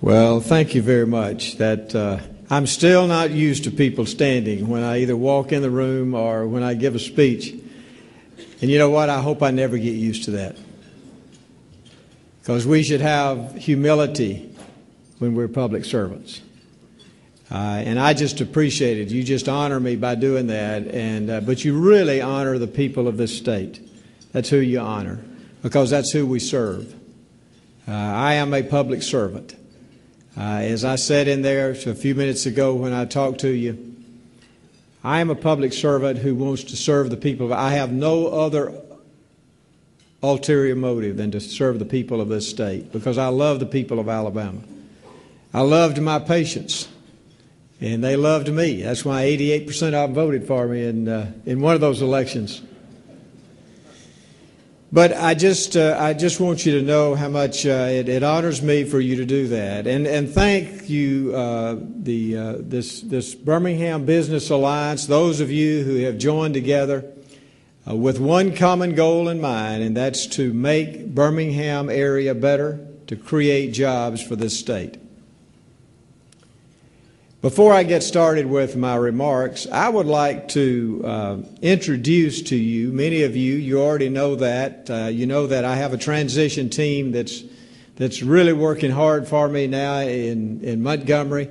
Well, thank you very much. I'm still not used to people standing when I either walk in the room or when I give a speech. And you know what? I hope I never get used to that. Because we should have humility when we're public servants. And I just appreciate it. You just honor me by doing that. But you really honor the people of this state. That's who you honor, because that's who we serve. I am a public servant. As I said in there a few minutes ago when I talked to you, I am a public servant who wants to serve the people. I have no other ulterior motive than to serve the people of this state, because I love the people of Alabama. I loved my patients, and they loved me. That's why 88% of them voted for me in one of those elections. But I just want you to know how much it honors me for you to do that, and thank you, this Birmingham Business Alliance, those of you who have joined together with one common goal in mind, and that's to make Birmingham area better, to create jobs for this state. Before I get started with my remarks, I would like to introduce to you, many of you already know that. You know that I have a transition team that's really working hard for me now in Montgomery.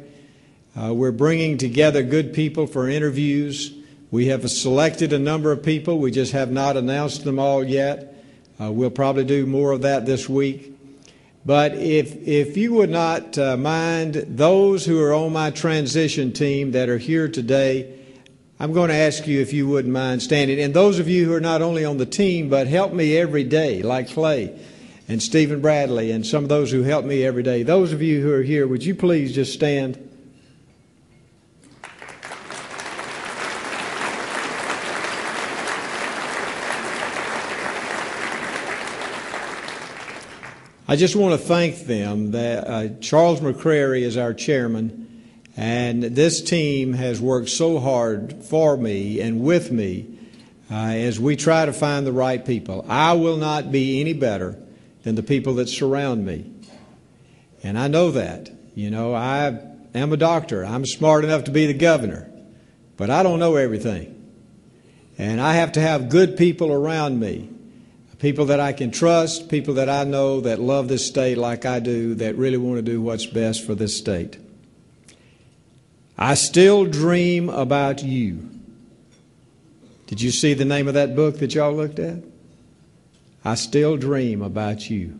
We're bringing together good people for interviews. We have selected a number of people. We just have not announced them all yet. We'll probably do more of that this week. But if you would not mind, those who are on my transition team that are here today, I'm going to ask you if you wouldn't mind standing. And those of you who are not only on the team, but help me every day, like Clay and Stephen Bradley and some of those who help me every day. Those of you who are here, would you please just stand? I just want to thank them. That Charles McCrary is our chairman, and this team has worked so hard for me and with me as we try to find the right people. I will not be any better than the people that surround me, and I know that. You know, I am a doctor. I'm smart enough to be the governor, but I don't know everything, and I have to have good people around me. People that I can trust, people that I know that love this state like I do, that really want to do what's best for this state. I still dream about you. Did you see the name of that book that y'all looked at? I still dream about you.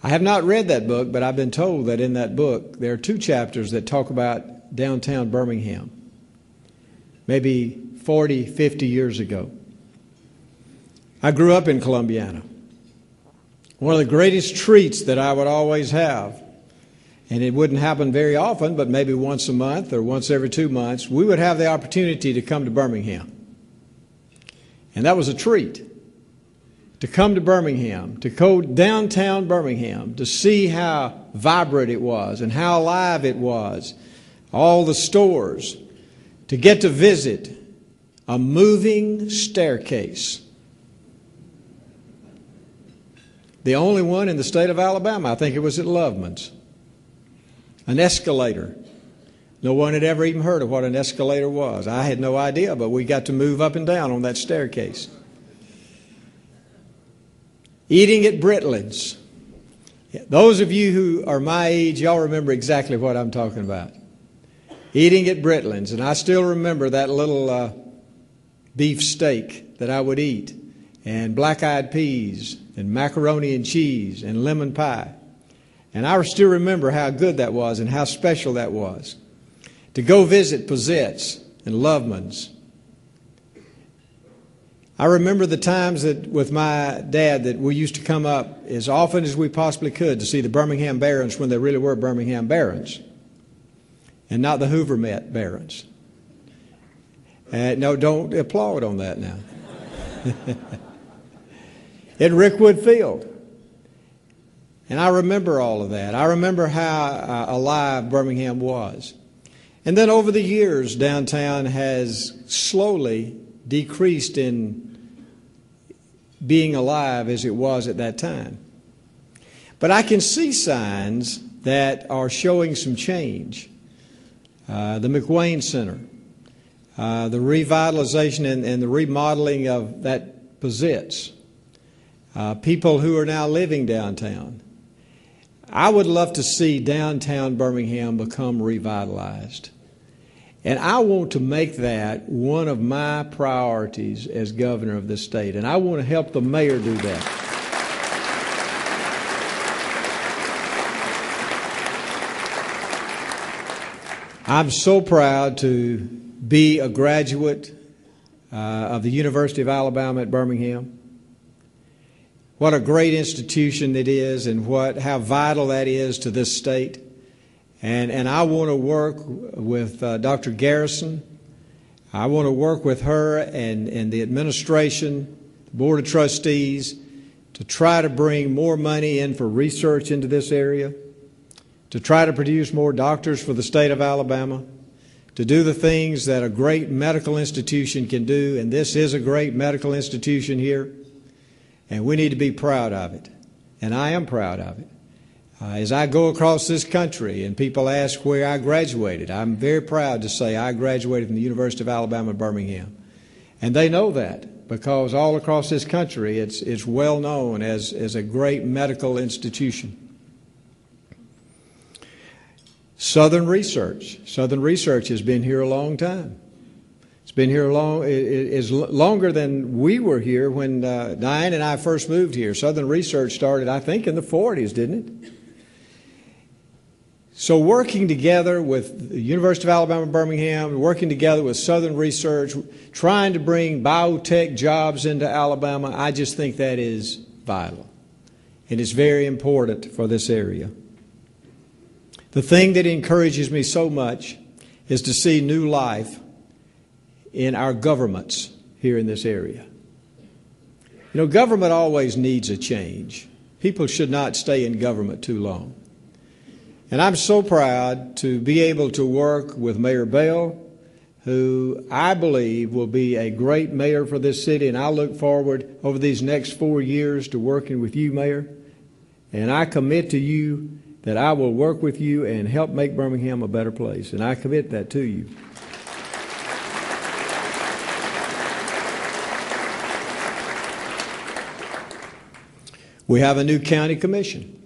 I have not read that book, but I've been told that in that book there are 2 chapters that talk about downtown Birmingham, maybe 40, 50 years ago. I grew up in Columbiana. One of the greatest treats that I would always have, and it wouldn't happen very often, but maybe once a month or once every 2 months, we would have the opportunity to come to Birmingham. And that was a treat, to come to Birmingham, to go downtown Birmingham, to see how vibrant it was and how alive it was, all the stores, to get to visit a moving staircase. The only one in the state of Alabama. I think it was at Loveman's. An escalator. No one had ever even heard of what an escalator was. I had no idea, but we got to move up and down on that staircase. Eating at Britlin's. Those of you who are my age, y'all remember exactly what I'm talking about. Eating at Britlin's. And I still remember that little beef steak that I would eat, and black-eyed peas, and macaroni and cheese, and lemon pie. And I still remember how good that was and how special that was. To go visit Pozette's and Loveman's. I remember the times that with my dad that we used to come up as often as we possibly could to see the Birmingham Barons when they really were Birmingham Barons, and not the Hoover Met Barons. No, don't applaud on that now. At Rickwood Field. And I remember all of that. I remember how alive Birmingham was. And then over the years, downtown has slowly decreased in being alive as it was at that time. But I can see signs that are showing some change. The McWayne Center, the revitalization and the remodeling of that Pizitz, people who are now living downtown. I would love to see downtown Birmingham become revitalized. And I want to make that one of my priorities as governor of this state. And I want to help the mayor do that. I'm so proud to be a graduate of the University of Alabama at Birmingham. What a great institution it is, and how vital that is to this state. And I want to work with Dr. Garrison. I want to work with her and the administration, the Board of Trustees, to try to bring more money in for research into this area, to try to produce more doctors for the state of Alabama, to do the things that a great medical institution can do. And this is a great medical institution here, and we need to be proud of it. And I am proud of it. As I go across this country and people ask where I graduated, I'm very proud to say I graduated from the University of Alabama at Birmingham. And they know that because all across this country it's well known as a great medical institution. Southern Research has been here a long time. It's been here longer than we were here when Diane and I first moved here. Southern Research started, I think, in the 40s, didn't it? So working together with the University of Alabama Birmingham, working together with Southern Research, trying to bring biotech jobs into Alabama, I just think that is vital. And it's very important for this area. The thing that encourages me so much is to see new life in our governments here in this area. You know, government always needs a change. People should not stay in government too long. And I'm so proud to be able to work with Mayor Bell, who I believe will be a great mayor for this city. And I look forward over these next 4 years to working with you, Mayor. And I commit to you that I will work with you and help make Birmingham a better place. And I commit that to you. We have a new county commission.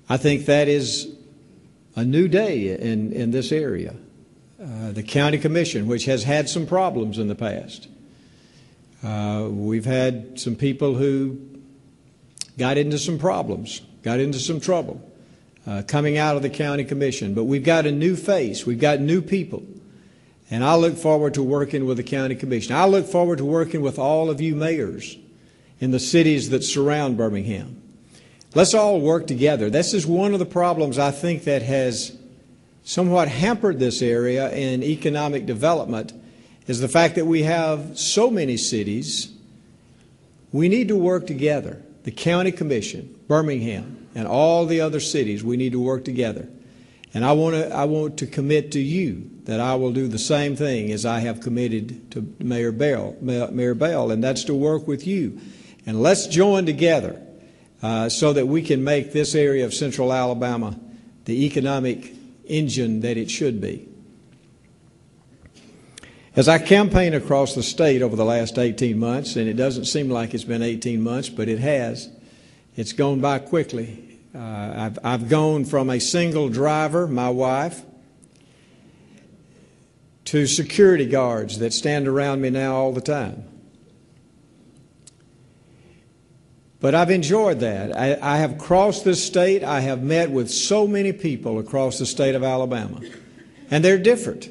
I think that is a new day in this area. The county commission, which has had some problems in the past. We've had some people who got into some problems, got into some trouble coming out of the county commission. But we've got a new face. We've got new people. And I look forward to working with the county commission. I look forward to working with all of you mayors in the cities that surround Birmingham. Let's all work together. This is one of the problems I think that has somewhat hampered this area in economic development, is the fact that we have so many cities. We need to work together. The county commission, Birmingham, and all the other cities, we need to work together. And I want to commit to you that I will do the same thing as I have committed to Mayor Bell, and that's to work with you. And let's join together so that we can make this area of central Alabama the economic engine that it should be. As I campaign across the state over the last 18 months, and it doesn't seem like it's been 18 months, but it has, it's gone by quickly. I've gone from a single driver, my wife, to security guards that stand around me now all the time. But I've enjoyed that. I have crossed this state. I have met with so many people across the state of Alabama. And they're different.